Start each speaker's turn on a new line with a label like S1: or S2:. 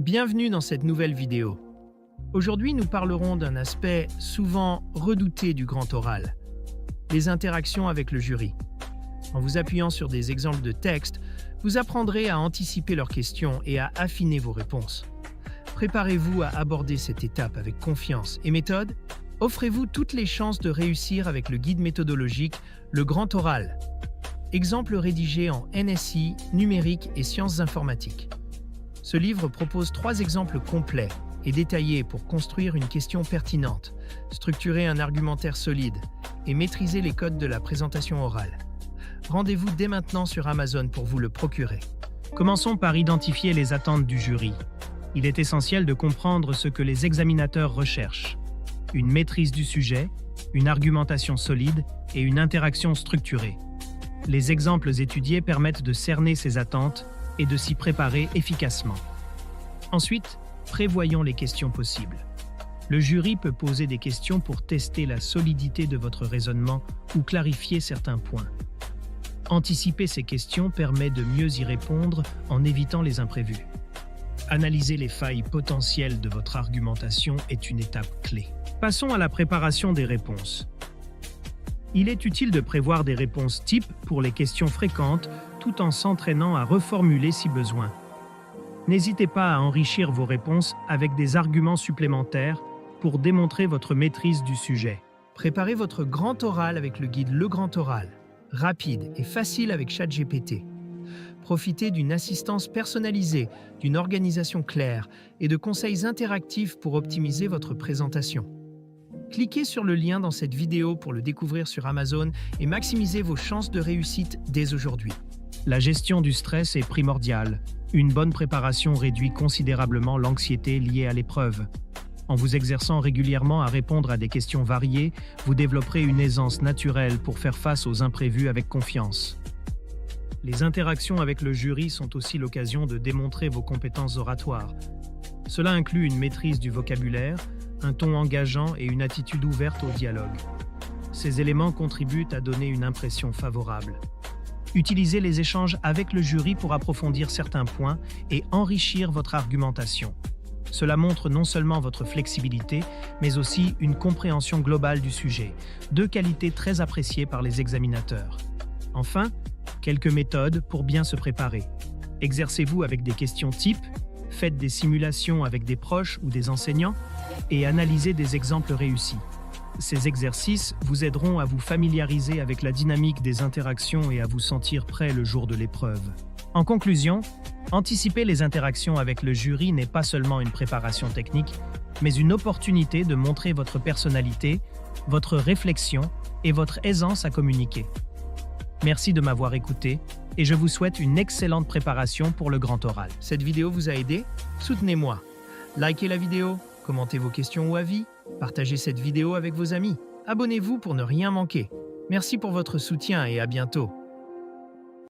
S1: Bienvenue dans cette nouvelle vidéo. Aujourd'hui, nous parlerons d'un aspect souvent redouté du grand oral, les interactions avec le jury. En vous appuyant sur des exemples de texte, vous apprendrez à anticiper leurs questions et à affiner vos réponses. Préparez-vous à aborder cette étape avec confiance et méthode. Offrez-vous toutes les chances de réussir avec le guide méthodologique Le Grand Oral. Exemple rédigé en NSI, numérique et sciences informatiques. Ce livre propose 3 exemples complets et détaillés pour construire une question pertinente, structurer un argumentaire solide et maîtriser les codes de la présentation orale. Rendez-vous dès maintenant sur Amazon pour vous le procurer.
S2: Commençons par identifier les attentes du jury. Il est essentiel de comprendre ce que les examinateurs recherchent. Une maîtrise du sujet, une argumentation solide et une interaction structurée. Les exemples étudiés permettent de cerner ces attentes et de s'y préparer efficacement. Ensuite, prévoyons les questions possibles. Le jury peut poser des questions pour tester la solidité de votre raisonnement ou clarifier certains points. Anticiper ces questions permet de mieux y répondre en évitant les imprévus. Analyser les failles potentielles de votre argumentation est une étape clé. Passons à la préparation des réponses. Il est utile de prévoir des réponses types pour les questions fréquentes tout en s'entraînant à reformuler si besoin. N'hésitez pas à enrichir vos réponses avec des arguments supplémentaires pour démontrer votre maîtrise du sujet.
S1: Préparez votre grand oral avec le guide Le Grand Oral, rapide et facile avec ChatGPT. Profitez d'une assistance personnalisée, d'une organisation claire et de conseils interactifs pour optimiser votre présentation. Cliquez sur le lien dans cette vidéo pour le découvrir sur Amazon et maximisez vos chances de réussite dès aujourd'hui.
S2: La gestion du stress est primordiale. Une bonne préparation réduit considérablement l'anxiété liée à l'épreuve. En vous exerçant régulièrement à répondre à des questions variées, vous développerez une aisance naturelle pour faire face aux imprévus avec confiance. Les interactions avec le jury sont aussi l'occasion de démontrer vos compétences oratoires. Cela inclut une maîtrise du vocabulaire, un ton engageant et une attitude ouverte au dialogue. Ces éléments contribuent à donner une impression favorable. Utilisez les échanges avec le jury pour approfondir certains points et enrichir votre argumentation. Cela montre non seulement votre flexibilité, mais aussi une compréhension globale du sujet, 2 qualités très appréciées par les examinateurs. Enfin, quelques méthodes pour bien se préparer. Exercez-vous avec des questions types, faites des simulations avec des proches ou des enseignants et analysez des exemples réussis. Ces exercices vous aideront à vous familiariser avec la dynamique des interactions et à vous sentir prêt le jour de l'épreuve. En conclusion, anticiper les interactions avec le jury n'est pas seulement une préparation technique, mais une opportunité de montrer votre personnalité, votre réflexion et votre aisance à communiquer. Merci de m'avoir écouté et je vous souhaite une excellente préparation pour le grand oral.
S1: Cette vidéo vous a aidé? Soutenez-moi. Likez la vidéo, commentez vos questions ou avis, partagez cette vidéo avec vos amis. Abonnez-vous pour ne rien manquer. Merci pour votre soutien et à bientôt.